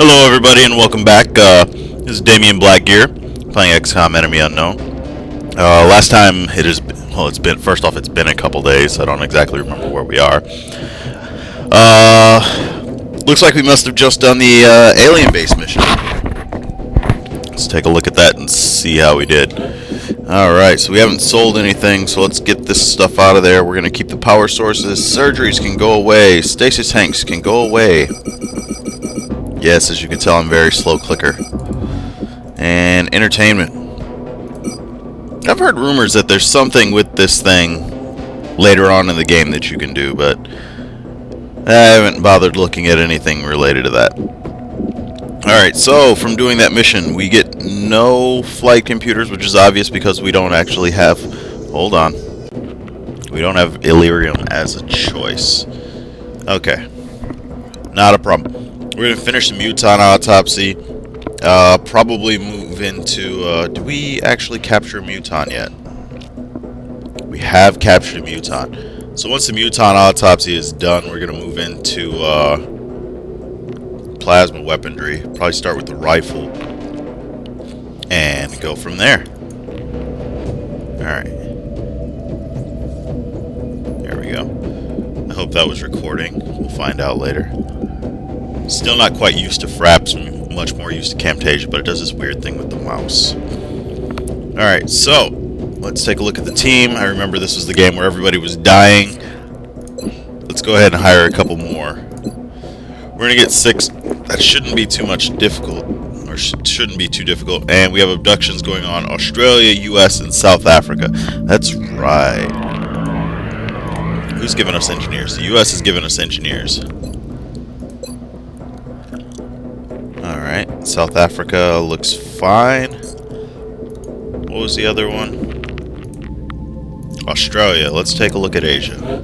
Hello everybody and welcome back. This is Damien Blackgear, playing XCOM Enemy Unknown. Last time it's been a couple days, so I don't exactly remember where we are. Looks like we must have just done the alien base mission. Let's take a look at that and see how we did. Alright, so we haven't sold anything, so let's get this stuff out of there. We're going to keep the power sources. Surgeries can go away. Stasis tanks can go away. Yes, as you can tell, I'm very slow clicker. And entertainment. I've heard rumors that there's something with this thing later on in the game that you can do, but I haven't bothered looking at anything related to that. Alright, so from doing that mission, we get no flight computers, which is obvious because we don't actually have... Hold on. We don't have Illyrium as a choice. Okay. Not a problem. We're going to finish the Muton autopsy. Probably move into... did we actually capture a Muton yet? We have captured a Muton. So once the Muton autopsy is done, we're going to move into plasma weaponry. Probably start with the rifle. And go from there. Alright. There we go. I hope that was recording. We'll find out later. Still not quite used to Fraps, much more used to Camtasia, but it does this weird thing with the mouse. Alright, so, let's take a look at the team. I remember this was the game where everybody was dying. Let's go ahead and hire a couple more. We're going to get 6. That shouldn't be too much difficult, or shouldn't be too difficult. And we have abductions going on Australia, US, and South Africa. That's right. Who's giving us engineers? The US is giving us engineers. Alright, South Africa looks fine. What was the other one? Australia. Let's take a look at Asia.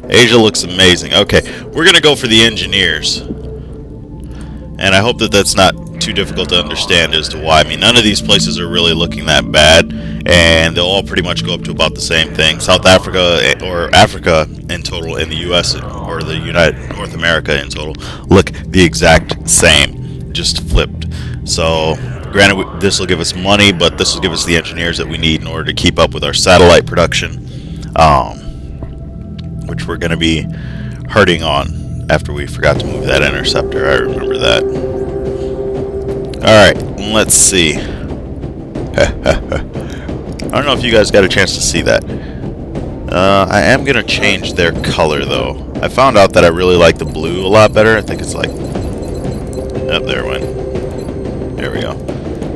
Asia looks amazing. Okay, we're going to go for the engineers. And I hope that that's not too difficult to understand as to why. I mean, none of these places are really looking that bad. And they'll all pretty much go up to about the same thing. South Africa, or Africa in total, and the US, or the United North America in total, look the exact same, just flipped. So, granted, this will give us money, but this will give us the engineers that we need in order to keep up with our satellite production, which we're going to be hurting on after we forgot to move that interceptor. I remember that. Alright, let's see. I don't know if you guys got a chance to see that. I am going to change their color, though. I found out that I really like the blue a lot better. I think it's like... Oh, there it went. There we go.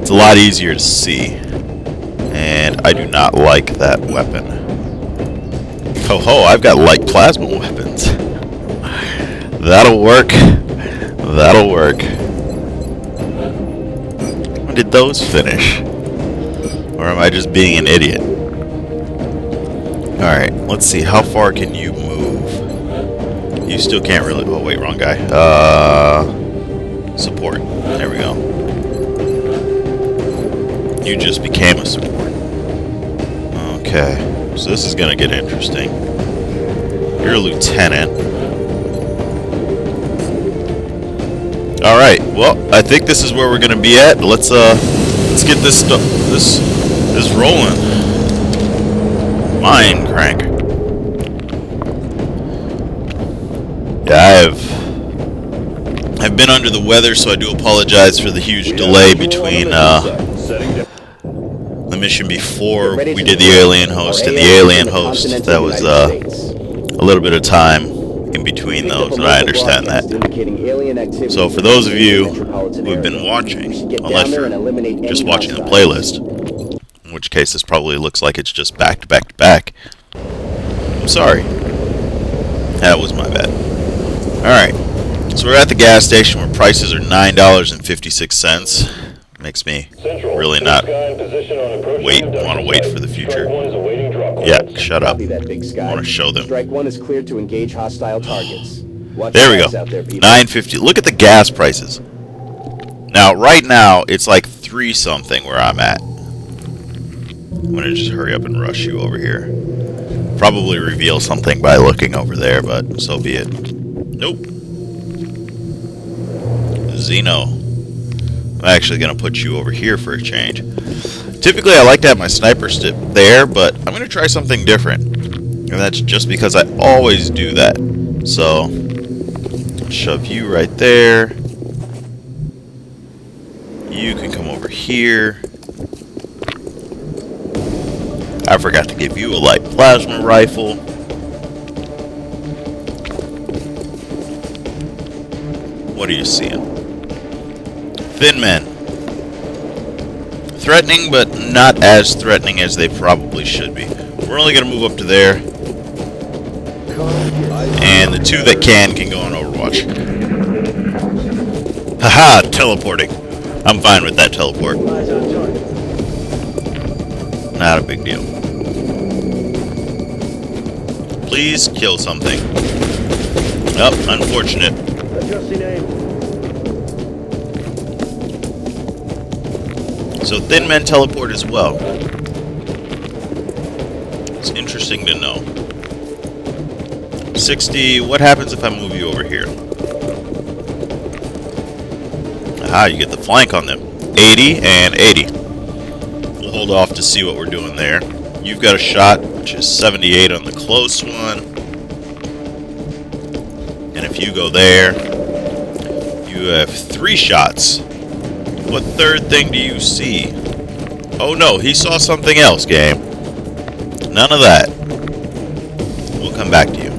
It's a lot easier to see. And I do not like that weapon. Ho ho, I've got light plasma weapons. That'll work. That'll work. When did those finish? Or am I just being an idiot? Alright, let's see. How far can you move? You still can't really... Oh, wait, wrong guy. Support. There we go. You just became a support. Okay. So this is going to get interesting. You're a lieutenant. Alright, well, I think this is where we're going to be at. Let's get this stuff... This rolling. Mind crank. Yeah, I've been under the weather, so I do apologize for the huge delay between the mission before we did the alien host and the alien host. That was a little bit of time in between those, and I understand that. So for those of you who have been watching, unless you're just watching the playlist, in which case this probably looks like it's just back to back to back, I'm sorry. That was my bad. Alright, so we're at the gas station where prices are $9.56. Makes me really not want to wait for the future. Yeah, shut up. I want to show them. Strike one is cleared to engage hostile targets. There we go. $9.50. Look at the gas prices. Now, right now, it's like 3 something where I'm at. I'm going to just hurry up and rush you over here. Probably reveal something by looking over there, but so be it. Nope. Encino. I'm actually going to put you over here for a change. Typically, I like to have my sniper there, but I'm going to try something different. And that's just because I always do that. So, I'll shove you right there. You can come over here. I forgot to give you a light plasma rifle. What are you seeing? Thin men. Threatening, but not as threatening as they probably should be. We're only going to move up to there. And the two that can go on Overwatch. Haha, teleporting. I'm fine with that teleport. Not a big deal. Please kill something. Oh, unfortunate. So thin men teleport as well. It's interesting to know. 60, what happens if I move you over here? Aha, you get the flank on them. 80 and 80. We'll hold off to see what we're doing there. You've got a shot, which is 78 on the close one. And if you go there, you have 3 shots. What third thing do you see? Oh no, he saw something else, game. None of that. We'll come back to you.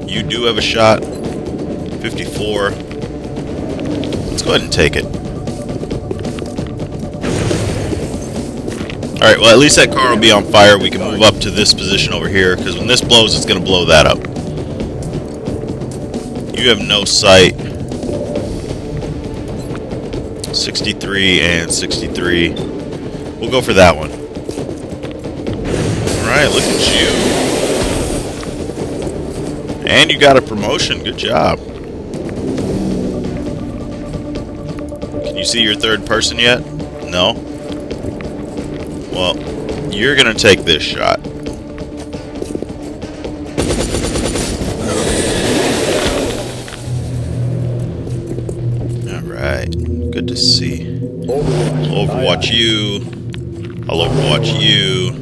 You do have a shot. 54. Let's go ahead and take it. Alright, well at least that car will be on fire. We can move up to this position over here, because when this blows, it's going to blow that up. You have no sight. 63 and 63. We'll go for that one. Alright, look at you. And you got a promotion. Good job. Can you see your third person yet? No? Well, you're going to take this shot. Alright. Good to see. Overwatch you. I'll overwatch you.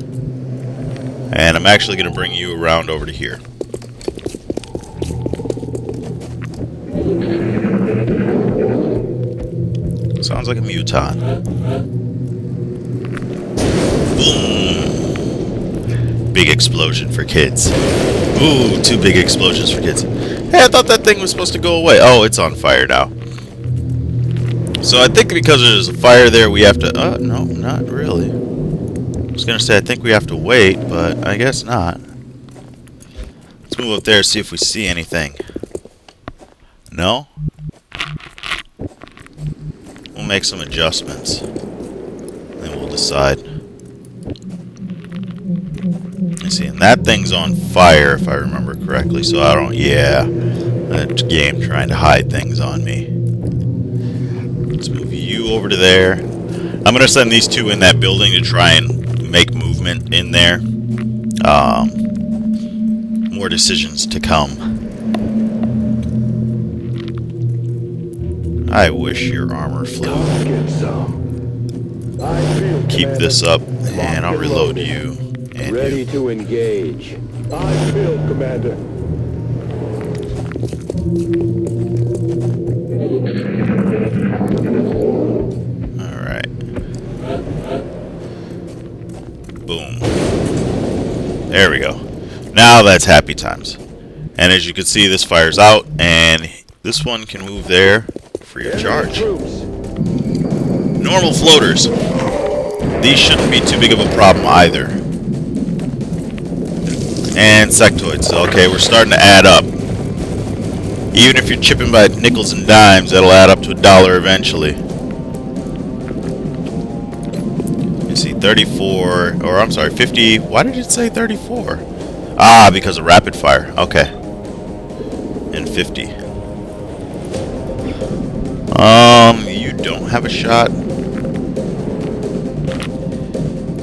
And I'm actually going to bring you around over to here. Sounds like a muton. Boom! Big explosion for kids. Ooh, 2 big explosions for kids. Hey, I thought that thing was supposed to go away. Oh, it's on fire now. So I think because there's a fire there, we have to... no, not really. I was going to say I think we have to wait, but I guess not. Let's move up there and see if we see anything. No? We'll make some adjustments. Then we'll decide. I see, and that thing's on fire, if I remember correctly, so I don't... Yeah. That game trying to hide things on me. Let's move you over to there. I'm going to send these 2 in that building to try and make movement in there. More decisions to come. I wish your armor flew. Keep this up, and I'll reload you. And ready to engage. I feel, Commander. Alright. Boom. There we go. Now that's happy times. And as you can see, this fires out, and this one can move there free of charge. Normal floaters. These shouldn't be too big of a problem either. And sectoids. Okay, we're starting to add up. Even if you're chipping by nickels and dimes, that'll add up to $1 eventually. You see 34, or I'm sorry, 50. Why did it say 34? Ah, because of rapid fire. Okay. And 50. You don't have a shot.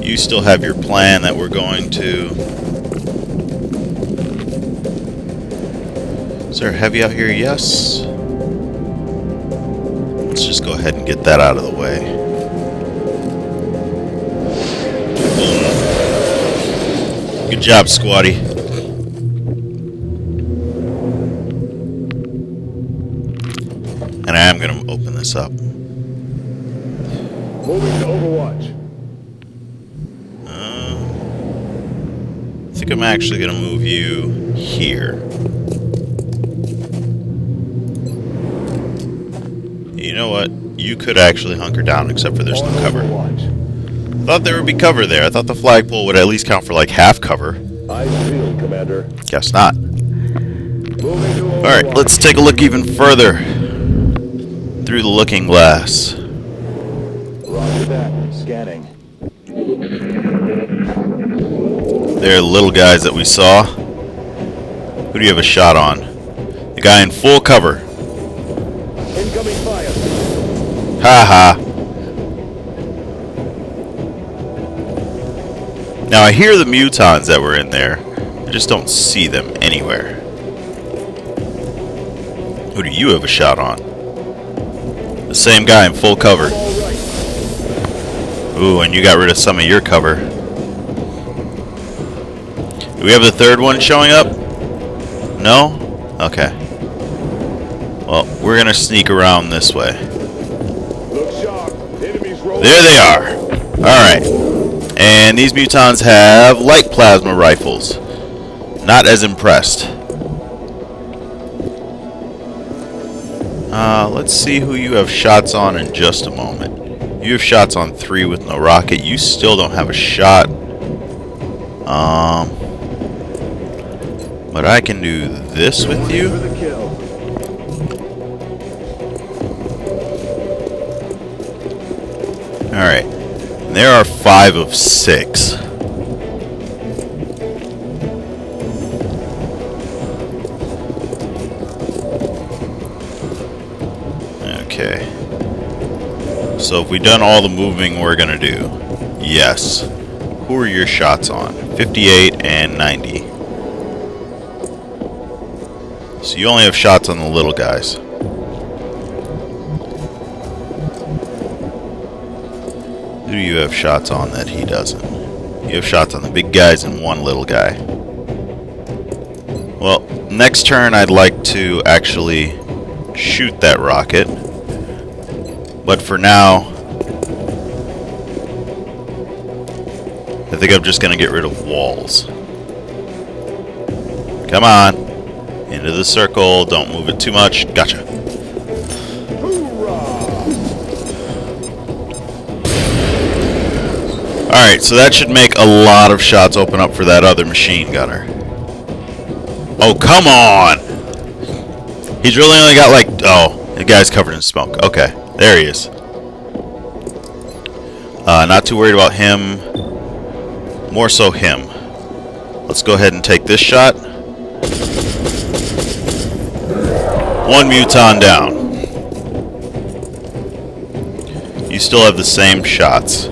You still have your plan that we're going to... Is there a heavy out here? Yes. Let's just go ahead and get that out of the way. Boom. Good job, squatty. And I am going to open this up. Moving to Overwatch. I think I'm actually going to move you here. You know what? You could actually hunker down, except for there's no cover. I thought there would be cover there. I thought the flagpole would at least count for like half cover. I feel, Commander. Guess not. Alright, let's take a look even further through the looking glass. Roger that. Scanning. They're the little guys that we saw. Who do you have a shot on? The guy in full cover. Incoming fire. Ha ha. Now I hear the mutons that were in there. I just don't see them anywhere. Who do you have a shot on? The same guy in full cover. Ooh, and you got rid of some of your cover. Do we have the third one showing up? No? Okay. Well, we're gonna sneak around this way. There they are. Alright. And these mutons have light plasma rifles. Not as impressed. Let's see who you have shots on in just a moment. You have shots on 3 with no rocket. You still don't have a shot. But I can do this with you. Alright. There are 5 of 6. Okay. So if we've done all the moving we're gonna do, yes. Who are your shots on? 58 and 90. So you only have shots on the little guys. Who do you have shots on that he doesn't? You have shots on the big guys and one little guy. Well, next turn I'd like to actually shoot that rocket. But for now, I think I'm just going to get rid of walls. Come on. Into the circle. Don't move it too much. Gotcha. Alright, so that should make a lot of shots open up for that other machine gunner. Oh, come on! He's really only got like... Oh, the guy's covered in smoke. Okay, there he is. Not too worried about him. More so him. Let's go ahead and take this shot. One muton down. You still have the same shots.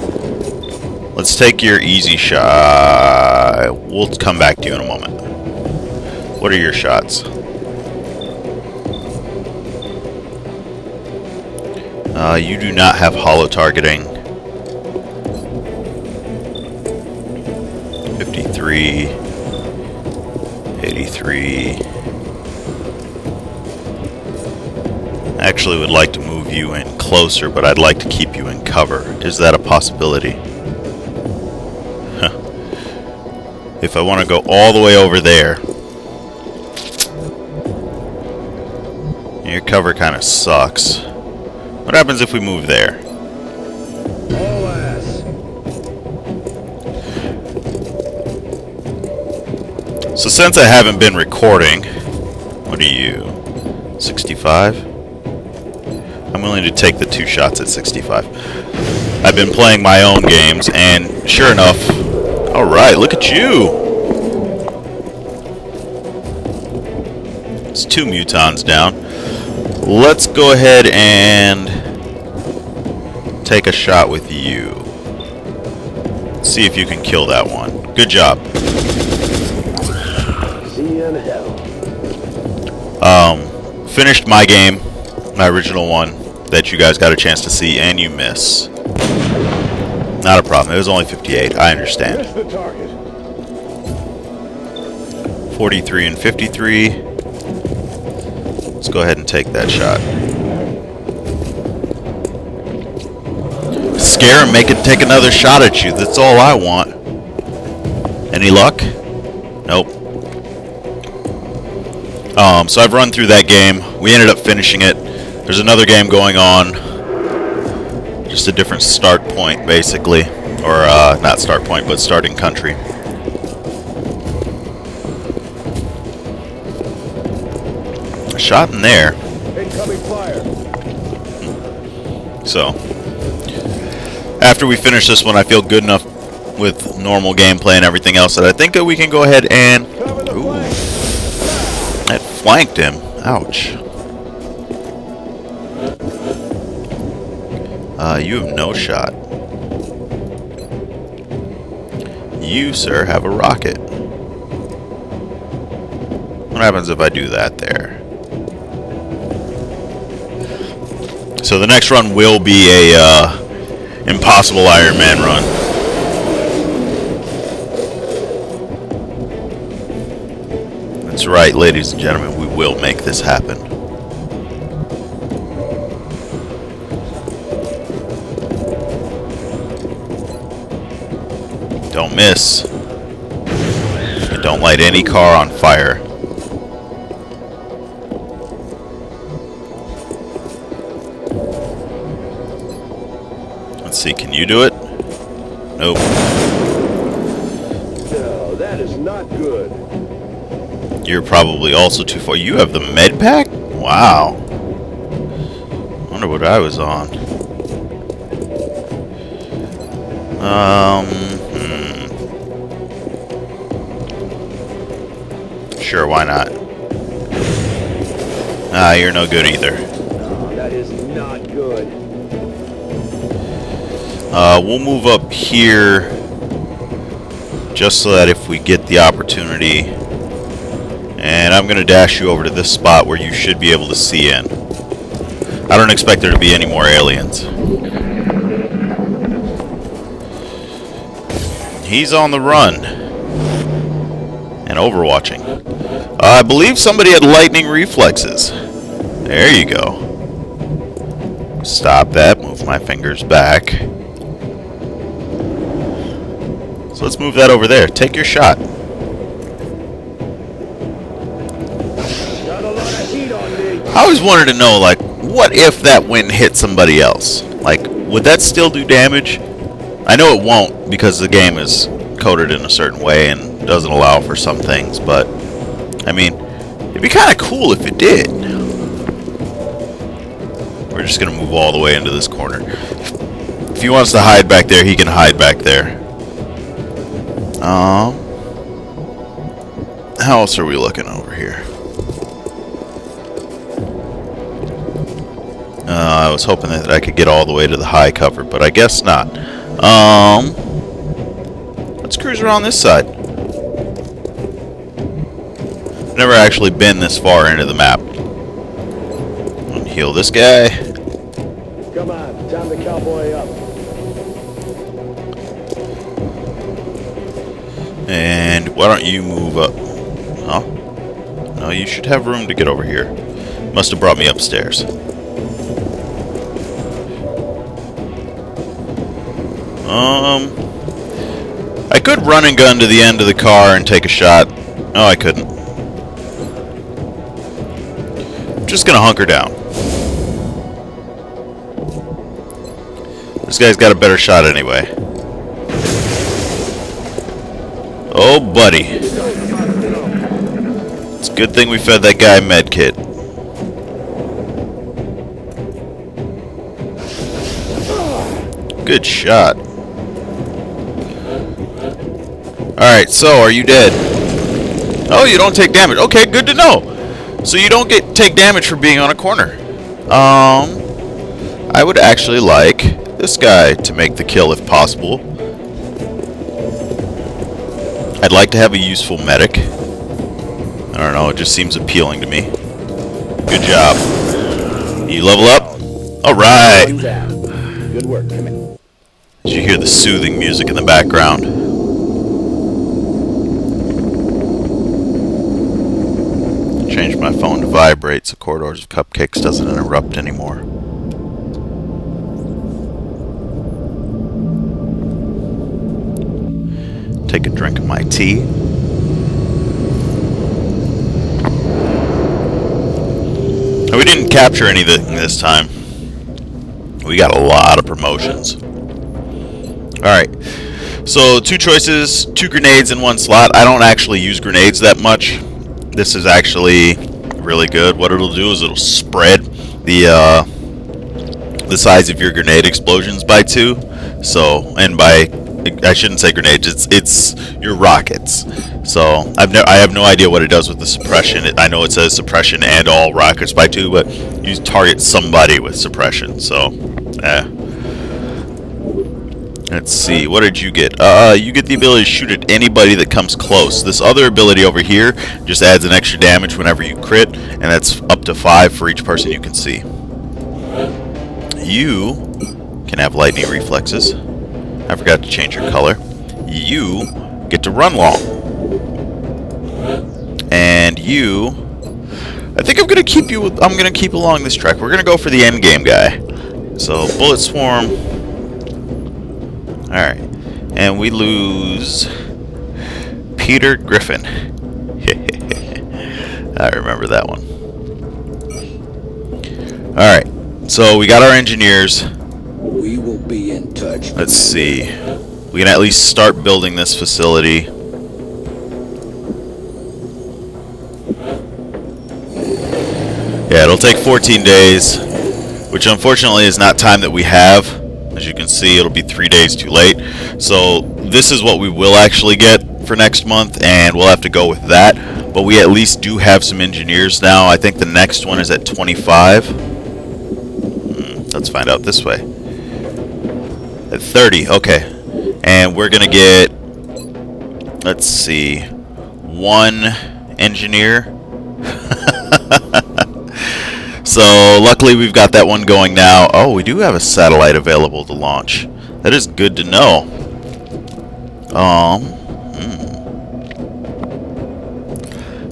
Let's take your easy shot. We'll come back to you in a moment. What are your shots? You do not have hollow targeting. 53. 83. I actually would like to move you in closer, but I'd like to keep you in cover. Is that a possibility? If I want to go all the way over there, your cover kind of sucks. What happens if we move there? All ass. So since I haven't been recording, what are you? 65? I'm willing to take the 2 shots at 65. I've been playing my own games, and sure enough... Alright, look at you! It's 2 mutons down. Let's go ahead and take a shot with you. See if you can kill that one. Good job. See you in hell. Finished my game, my original one. that you guys got a chance to see, and you miss. Not a problem. It was only 58. I understand. Miss the target. 43 and 53. Let's go ahead and take that shot. Scare him, make it take another shot at you. That's all I want. Any luck? Nope. So I've run through that game. We ended up finishing it. There's another game going on. Just a different start point, basically. Or, not start point, but starting country. A shot in there. Incoming fire. So, after we finish this one, I feel good enough with normal gameplay and everything else that I think that we can go ahead and... Ooh, that flanked him. Ouch. You have no shot. You, sir, have a rocket. What happens if I do that there? So the next run will be a impossible Iron Man run. That's right, ladies and gentlemen, we will make this happen. Don't miss. And don't light any car on fire. Let's see, can you do it? Nope. No, that is not good. You're probably also too far. You have the med pack? Wow. Wonder what I was on. Sure, why not? Ah, you're no good either. No, that is not good. We'll move up here just so that if we get the opportunity, and I'm gonna dash you over to this spot where you should be able to see in. I don't expect there to be any more aliens. He's on the run and overwatching. I believe somebody had lightning reflexes. There you go. Stop that. Move my fingers back. So let's move that over there. Take your shot. Got a lot of heat on me. I always wanted to know, like, what if that went and hit somebody else? Like, would that still do damage? I know it won't because the game is coded in a certain way and doesn't allow for some things, but I mean, it'd be kind of cool if it did. We're just gonna move all the way into this corner. If he wants to hide back there, he can hide back there. How else are we looking over here? I was hoping that I could get all the way to the high cover, but I guess not. Let's cruise around this side. Never actually been this far into the map. Heal this guy. Come on, time to cowboy up. And why don't you move up? Huh? No, you should have room to get over here. Must have brought me upstairs. I could run and gun to the end of the car and take a shot. No, I couldn't. I'm just gonna hunker down. This guy's got a better shot anyway. Oh, buddy. It's a good thing we fed that guy med kit. Good shot. Alright, so are you dead? Oh, you don't take damage. Okay, good to know. So you don't take damage for being on a corner. I would actually like this guy to make the kill if possible. I'd like to have a useful medic. I don't know, it just seems appealing to me. Good job. You level up? Alright! One down. Good work, Commander. Did you hear the soothing music in the background? Changed my phone to vibrate so Corridors of Cupcakes doesn't interrupt anymore. Take a drink of my tea. We didn't capture anything this time. We got a lot of promotions. Alright, so 2 choices, 2 grenades in 1 slot. I don't actually use grenades that much. This is actually really good. What it'll do is it'll spread the size of your grenade explosions by 2. So, and by, I shouldn't say grenades, it's your rockets. So, I have no idea what it does with the suppression. I know it says suppression and all rockets by 2, but you target somebody with suppression, so, Let's see, what did you get? You get the ability to shoot at anybody that comes close. This other ability over here just adds an extra damage whenever you crit, and that's up to 5 for each person you can see. You can have lightning reflexes. I forgot to change your color. You get to run long. And you... I think I'm gonna keep along this track. We're gonna go for the end game guy. So, Bullet Swarm. Alright. And we lose Peter Griffin. I remember that one. Alright. So we got our engineers. We will be in touch. Let's see. We can at least start building this facility. Yeah, it'll take 14 days, which unfortunately is not time that we have. As you can see, it'll be 3 days too late. So this is what we will actually get for next month, and we'll have to go with that. But we at least do have some engineers now. I think the next one is at 25. Let's find out this way. At 30, okay. And we're gonna get, let's see, 1 engineer. So luckily we've got that one going now. Oh, we do have a satellite available to launch. That is good to know.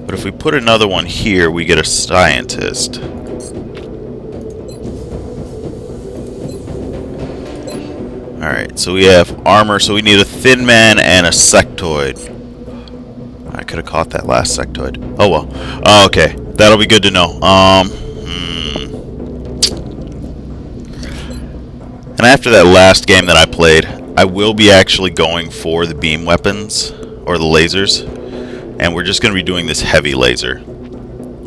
But if we put another one here, we get a scientist. Alright, so we have armor, so we need a thin man and a sectoid. I could have caught that last sectoid. Oh well. Oh, okay. That'll be good to know. And after that last game that I played, I will be actually going for the beam weapons, or the lasers. And we're just going to be doing this heavy laser.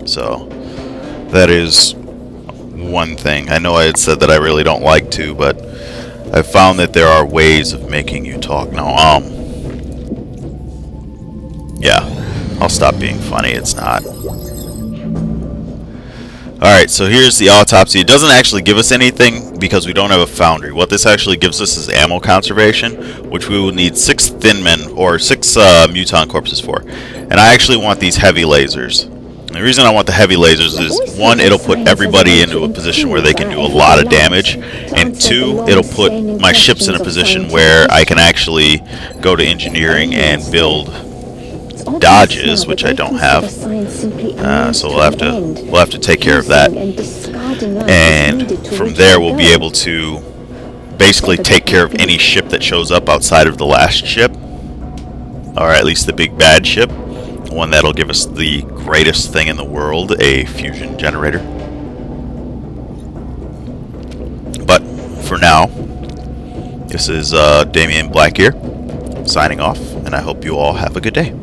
So, that is one thing. I know I had said that I really don't like to, but I've found that there are ways of making you talk. Now, yeah, I'll stop being funny. It's not. Alright, so here's the autopsy. It doesn't actually give us anything because we don't have a foundry. What this actually gives us is ammo conservation, which we will need 6 thin men, or 6 muton corpses for. And I actually want these heavy lasers. And the reason I want the heavy lasers is, 1, it'll put everybody into a position where they can do a lot of damage, and 2, it'll put my ships in a position where I can actually go to engineering and build dodges, which I don't have. So we'll have to take care of that. And from there we'll be able to basically take care of any ship that shows up outside of the last ship. Or at least the big bad ship. One that'll give us the greatest thing in the world, a fusion generator. But for now, this is Damien Blackgear signing off, and I hope you all have a good day.